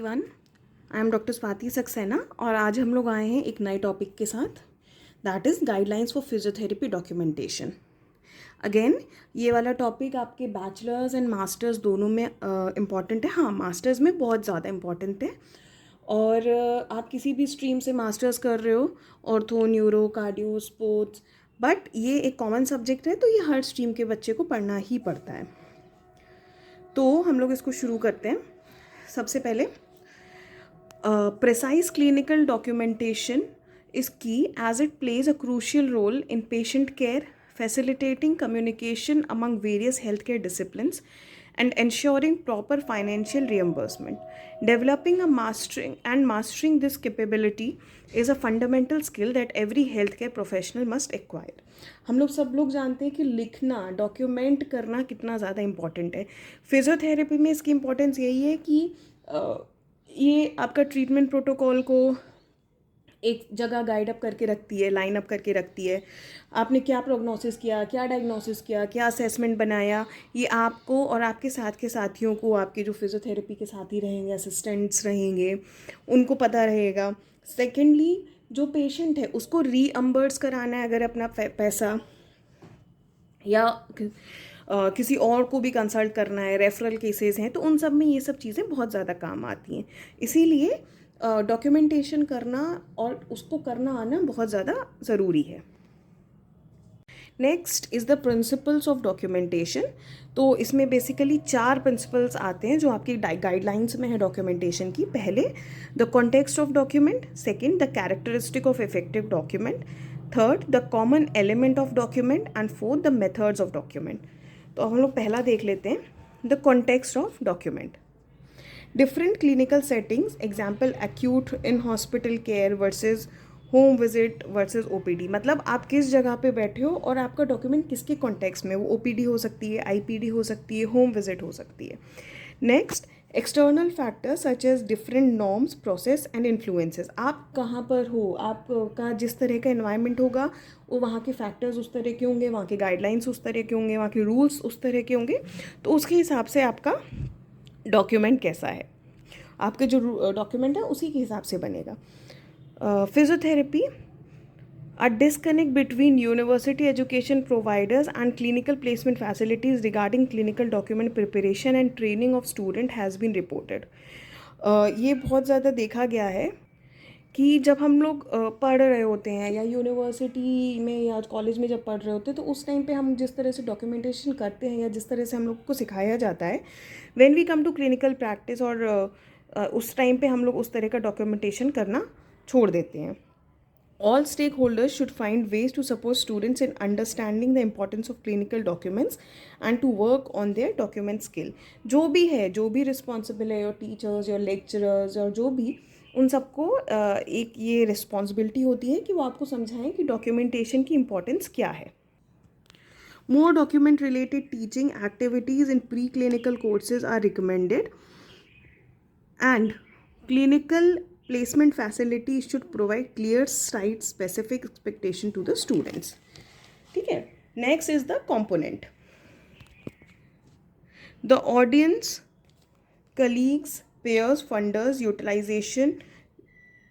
Everyone, I am doctor Swati Saxena और आज हम लोग आए हैं एक नए टॉपिक के साथ, that is guidelines for physiotherapy documentation. Again ये वाला टॉपिक आपके बैचलर्स एंड मास्टर्स दोनों में इम्पॉर्टेंट है। हाँ, मास्टर्स में बहुत ज़्यादा इम्पॉर्टेंट है। और आप किसी भी स्ट्रीम से मास्टर्स कर रहे हो, ortho, neuro, cardio, sports, but ये एक कॉमन सब्जेक्ट है तो ये हर स्ट्रीम के बच्चे को पढ़ना ही पड़ता है। तो हम लोग इसको शुरू करते हैं। सबसे पहले precise clinical documentation is key as it plays a crucial role in patient care, facilitating communication among various healthcare disciplines, and ensuring proper financial reimbursement. Developing a mastering this capability is a fundamental skill that every healthcare professional must acquire. हम लोग सब लोग जानते हैं कि लिखना, document करना कितना ज़्यादा इम्पॉर्टेंट है। फिजियोथेरेपी में इसकी इम्पोर्टेंस यही है कि ये आपका ट्रीटमेंट प्रोटोकॉल को एक जगह गाइड अप करके रखती है, लाइन अप करके रखती है। आपने क्या प्रोग्नोसिस किया, क्या डायग्नोसिस किया, क्या असेसमेंट बनाया, ये आपको और आपके साथ के साथियों को, आपके जो फिजियोथेरेपी के साथी रहेंगे, असिस्टेंट्स रहेंगे, उनको पता रहेगा। सेकेंडली, जो पेशेंट है उसको रीअम्बर्स कराना है अगर अपना पैसा, या किसी और को भी कंसल्ट करना है, रेफरल केसेस हैं, तो उन सब में ये सब चीज़ें बहुत ज़्यादा काम आती हैं। इसीलिए डॉक्यूमेंटेशन करना और उसको करना आना बहुत ज़्यादा ज़रूरी है। Next is the principles of documentation. तो इसमें बेसिकली 4 प्रिंसिपल्स आते हैं जो आपकी गाइडलाइंस में है डॉक्यूमेंटेशन की। पहले the context of document, second the characteristic of effective document, third the common element of document and fourth the methods of document. तो हम लोग पहला देख लेते हैं, the context of document. Different clinical settings, example acute in hospital care versus home visit versus OPD. मतलब आप किस जगह पे बैठे हो और आपका डॉक्यूमेंट किसके कॉन्टेक्स्ट में, वो ओपीडी हो सकती है, आईपीडी हो सकती है, होम विजिट हो सकती है। Next, external factors such as different norms, process and influences. आप कहाँ पर हो, आपका जिस तरह का एनवायरनमेंट होगा वो वहाँ के फैक्टर्स उस तरह के होंगे, वहाँ के गाइडलाइंस उस तरह के होंगे, वहाँ के रूल्स उस तरह के होंगे। तो उसके हिसाब से आपका डॉक्यूमेंट कैसा है, आपके जो डॉक्यूमेंट है उसी के हिसाब से बनेगा। Physiotherapy, a disconnect between university education providers and clinical placement facilities regarding clinical document preparation and training of student has been reported. ये बहुत ज़्यादा देखा गया है कि जब हम लोग पढ़ रहे होते हैं या यूनिवर्सिटी में या कॉलेज में जब पढ़ रहे होते हैं, तो उस टाइम पे हम जिस तरह से डॉक्यूमेंटेशन करते हैं या जिस तरह से हम लोग को सिखाया जाता है, when we come to clinical practice, और उस टाइम पे हम लोग उस तरह का डॉक्यूमेंटेशन करना छोड़ देते हैं। All stakeholders should find ways to support students in understanding the importance of clinical documents and to work on their document skill. जो भी है, जो भी रिस्पॉन्सिबल है, योर टीचर्स, योर लेक्चरर्स, और जो भी, उन सबको एक ये रिस्पॉन्सिबिलिटी होती है कि वो आपको समझाएं कि डॉक्यूमेंटेशन की इम्पोर्टेंस क्या है। More document related teaching activities in preclinical courses are recommended, and clinical placement facilities should provide clear site specific expectation to the students. ठीक है। Next is the component. The audience, colleagues, peers, funders, utilization,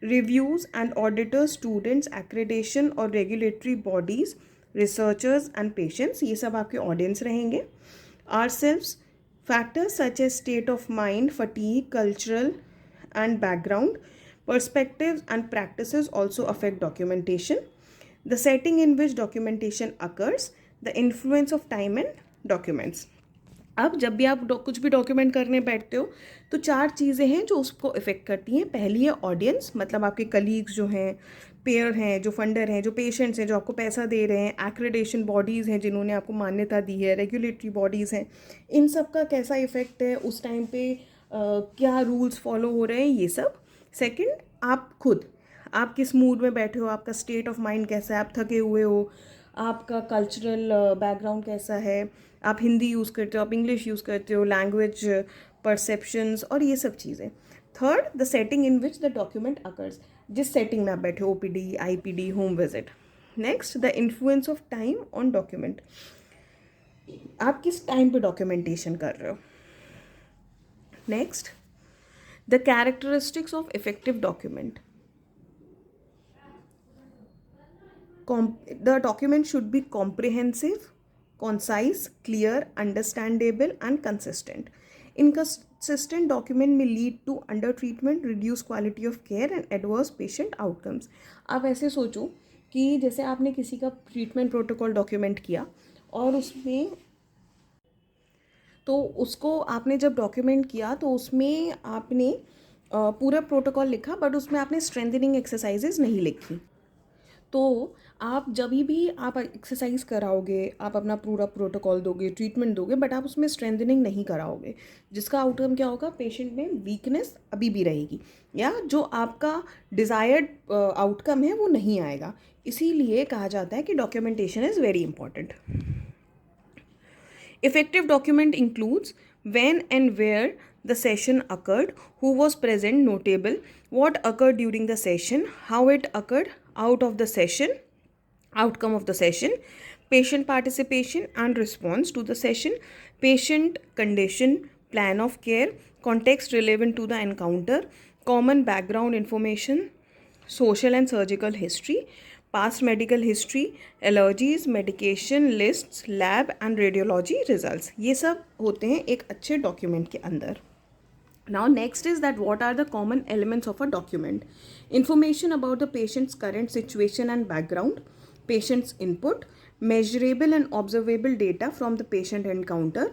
reviews and auditors, students, accreditation और regulatory bodies, researchers and patients, ये सब आपके audience रहेंगे. Ourselves, factors such as state of mind, fatigue, cultural and background, perspectives and practices also affect documentation. The setting in which documentation occurs, the influence of time and documents. अब जब भी आप कुछ भी डॉक्यूमेंट करने बैठते हो तो 4 चीज़ें हैं जो उसको इफ़ेक्ट करती हैं। पहली है ऑडियंस, मतलब आपके कलीग्स जो हैं, पेयर हैं, जो फंडर हैं, जो पेशेंट्स हैं जो आपको पैसा दे रहे हैं, एक्रेडिटेशन बॉडीज़ हैं जिन्होंने आपको मान्यता दी है, रेगुलेटरी बॉडीज़ हैं, इन सब का कैसा इफ़ेक्ट है, उस टाइम पे क्या रूल्स फॉलो हो रहे हैं, ये सब। सेकेंड, आप खुद, आप किस मूड में बैठे हो, आपका स्टेट ऑफ माइंड कैसा है, आप थके हुए हो, आपका कल्चरल बैकग्राउंड कैसा है, आप हिंदी यूज़ करते हो, आप इंग्लिश यूज़ करते हो, लैंग्वेज परसेप्शंस और ये सब चीज़ें। Third, the setting in which the document occurs, जिस सेटिंग में आप बैठे हो, OPD, IPD, home visit. Next, the influence of time on document, आप किस टाइम पे डॉक्यूमेंटेशन कर रहे हो। Next, The characteristics of effective document. The document should be comprehensive, concise, clear, understandable, and consistent. Inconsistent document may lead to under treatment, reduced quality of care, and adverse patient outcomes. आप ऐसे सोचो कि जैसे आपने किसी का treatment protocol document किया और उसमें तो उसको आपने जब डॉक्यूमेंट किया तो उसमें आपने पूरा प्रोटोकॉल लिखा, बट उसमें आपने स्ट्रेंथनिंग एक्सरसाइजेज नहीं लिखी। तो आप जब भी आप एक्सरसाइज कराओगे, आप अपना पूरा प्रोटोकॉल दोगे, ट्रीटमेंट दोगे, बट आप उसमें स्ट्रेंथनिंग नहीं कराओगे, जिसका आउटकम क्या होगा, पेशेंट में वीकनेस अभी भी रहेगी या जो आपका डिज़ायर्ड आउटकम है वो नहीं आएगा। इसीलिए कहा जाता है कि documentation is very important. Effective document includes when and where the session occurred, who was present notable, what occurred during the session, how it occurred, out of the session, outcome of the session, patient participation and response to the session, patient condition, plan of care, context relevant to the encounter, common background information, social and surgical history, past medical history, allergies, medication lists, lab and radiology results. ये सब होते हैं एक अच्छे document के अंदर. Now next is that what are the common elements of a document. Information about the patient's current situation and background, patient's input, measurable and observable data from the patient encounter,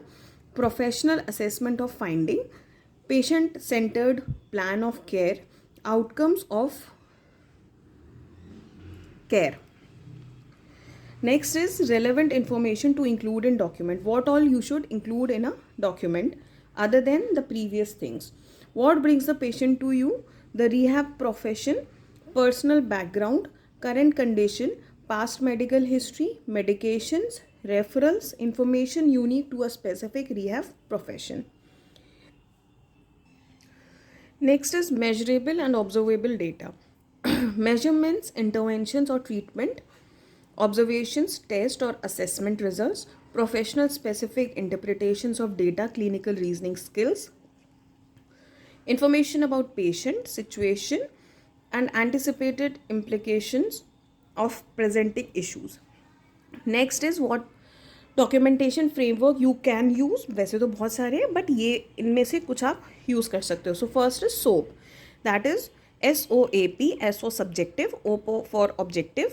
professional assessment of finding, patient-centered plan of care, outcomes of care. Next is relevant information to include in document. What all you should include in a document other than the previous things. What brings the patient to you? The rehab profession, personal background, current condition, past medical history, medications, referrals, information unique to a specific rehab profession. Next is measurable and observable data. Measurements, interventions or treatment, observations, test or assessment results, professional specific interpretations of data, clinical reasoning skills, information about patient, situation and anticipated implications of presenting issues. Next is what documentation framework you can use. वैसे तो बहुत सारे हैं, but ये इनमें से कुछ आप यूज़ कर सकते हो. So first is soap, that is SOAP, S for subjective, O for objective,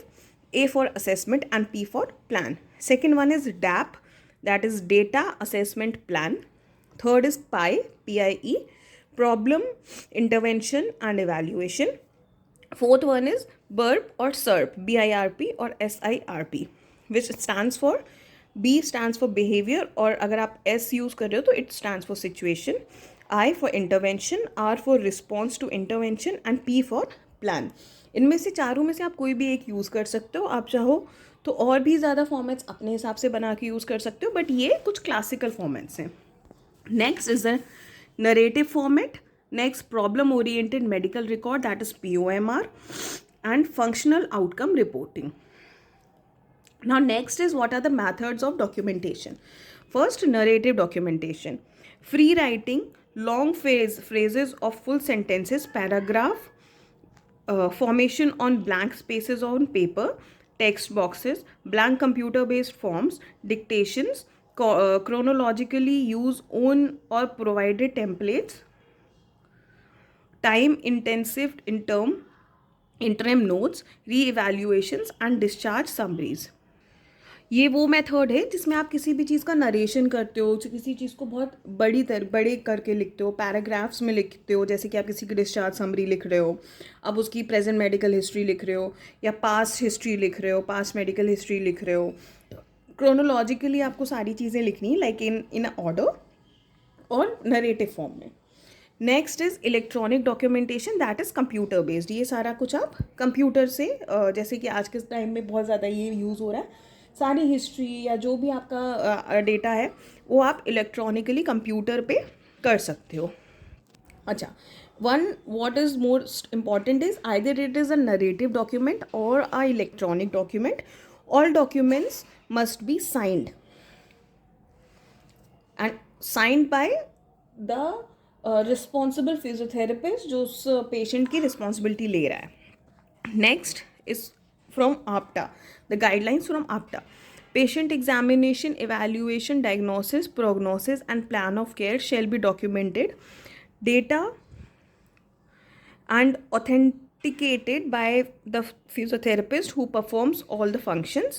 A for assessment and P for plan. Second one is DAP, that is data assessment plan. Third is PIE, problem, intervention and evaluation. Fourth one is BIRP or SIRP, BIRP or SIRP, which stands for B stands for behavior, और अगर आप S use कर रहे हो तो it stands for situation, I for intervention, R for response to intervention and P for plan. इनमें से चारों में से आप कोई भी एक यूज़ कर सकते हो. आप चाहो तो और भी ज़्यादा फॉर्मेट्स अपने हिसाब से बना के यूज़ कर सकते हो, बट ये कुछ क्लासिकल फॉर्मेट्स हैं. Next is the narrative format. Next problem oriented medical record, that is POMR, and functional outcome reporting. Now next is what are the methods of documentation. First, narrative documentation. Free writing, long phrases of full sentences, paragraph, formation on blank spaces on paper, text boxes, blank computer based forms, dictations, chronologically use own or provided templates, time intensive interim notes, re-evaluations and discharge summaries. ये वो method है जिसमें आप किसी भी चीज़ का narration करते हो, किसी चीज़ को बहुत बड़े करके लिखते हो, पैराग्राफ्स में लिखते हो. जैसे कि आप किसी की डिस्चार्ज समरी लिख रहे हो, अब उसकी प्रेजेंट मेडिकल हिस्ट्री लिख रहे हो या पास्ट हिस्ट्री लिख रहे हो, पास्ट मेडिकल हिस्ट्री लिख रहे हो. क्रोनोलॉजिकली आपको सारी चीज़ें लिखनी है, लाइक इन ऑर्डर और नरेटिव फॉर्म में. Next is electronic documentation, that is computer based. ये सारा कुछ आप कंप्यूटर से, जैसे कि आज के टाइम में बहुत ज़्यादा ये यूज़ हो रहा है, सारी हिस्ट्री या जो भी आपका डेटा है वो आप इलेक्ट्रॉनिकली कंप्यूटर पे कर सकते हो. अच्छा, what is most important is either it is a narrative document or a electronic document. All documents must be signed and signed by the responsible physiotherapist जो उस पेशेंट की रिस्पॉन्सिबिलिटी ले रहा है. Next is from APTA, the guidelines from APTA. Patient examination, evaluation, diagnosis, prognosis, and plan of care shall be documented. Data and authenticated by the physiotherapist who performs all the functions.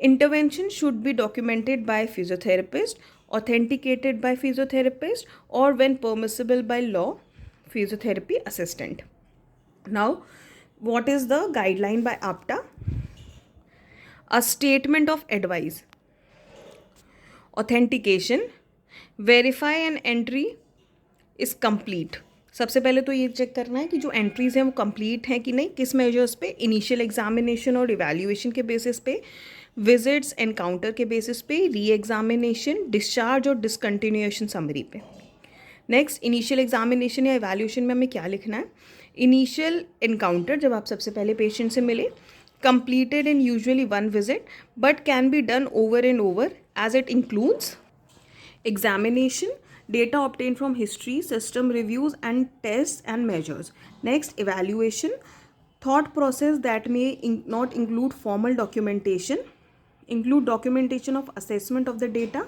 Intervention should be documented by physiotherapist, authenticated by physiotherapist, or when permissible by law, physiotherapy assistant. Now, what is the guideline by APTA? A statement of advice, authentication, verify an entry is complete. सबसे पहले तो ये check करना है कि जो entries हैं वो कंप्लीट हैं कि नहीं, किस मेजर्स पे, इनिशियल एग्जामिनेशन और इवैल्यूएशन के बेसिस पे, विजिट्स एनकाउंटर के बेसिस पे, री एग्जामिनेशन, डिस्चार्ज और डिसकंटिन्यूएशन समरी पे. नेक्स्ट, इनिशियल एग्जामिनेशन या इवैल्यूएशन में हमें क्या लिखना है? इनिशियल एनकाउंटर, जब आप सबसे पहले पेशेंट से मिले, completed in usually one visit but can be done over and over as it includes examination, data obtained from history, system reviews and tests and measures. Next, evaluation, thought process that may not include formal documentation, include documentation of assessment of the data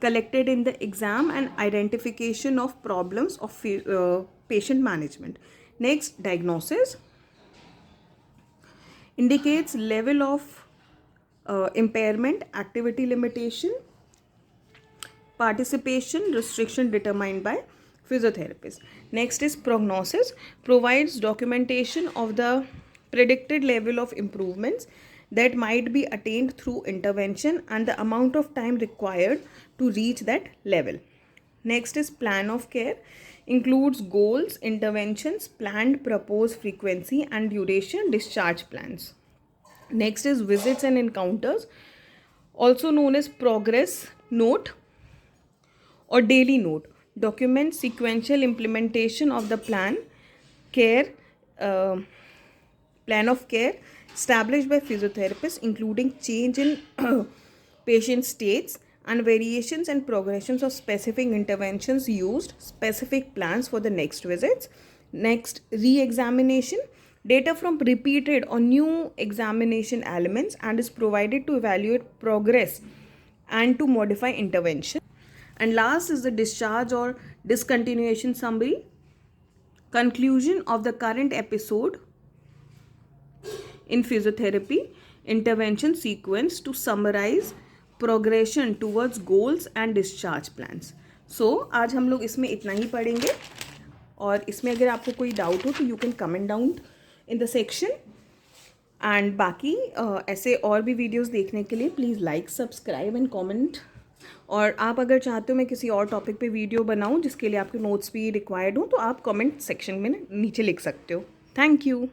collected in the exam and identification of problems of patient management. Next, diagnosis indicates level of impairment, activity limitation, participation restriction determined by physiotherapist. Next is prognosis, provides documentation of the predicted level of improvements that might be attained through intervention and the amount of time required to reach that level. Next is plan of care, includes goals, interventions, planned proposed frequency and duration, discharge plans. Next is visits and encounters, also known as progress note or daily note, documents sequential implementation of the plan of care established by physiotherapists, including change in patient states and variations and progressions of specific interventions used, specific plans for the next visits. Next, re-examination, data from repeated or new examination elements and is provided to evaluate progress and to modify intervention. And last is the discharge or discontinuation summary, conclusion of the current episode in physiotherapy intervention sequence to summarize progression towards goals and discharge plans. So आज हम लोग इसमें इतना ही पढ़ेंगे और इसमें अगर आपको कोई डाउट हो तो you can comment down in the section. And बाकी ऐसे और भी वीडियोस देखने के लिए please like, subscribe and comment. और आप अगर चाहते हो मैं किसी और टॉपिक पे वीडियो बनाऊं जिसके लिए आपके नोट्स भी रिक्वायर्ड हो तो आप कमेंट सेक्शन में नीचे लिख सकते हो. Thank you.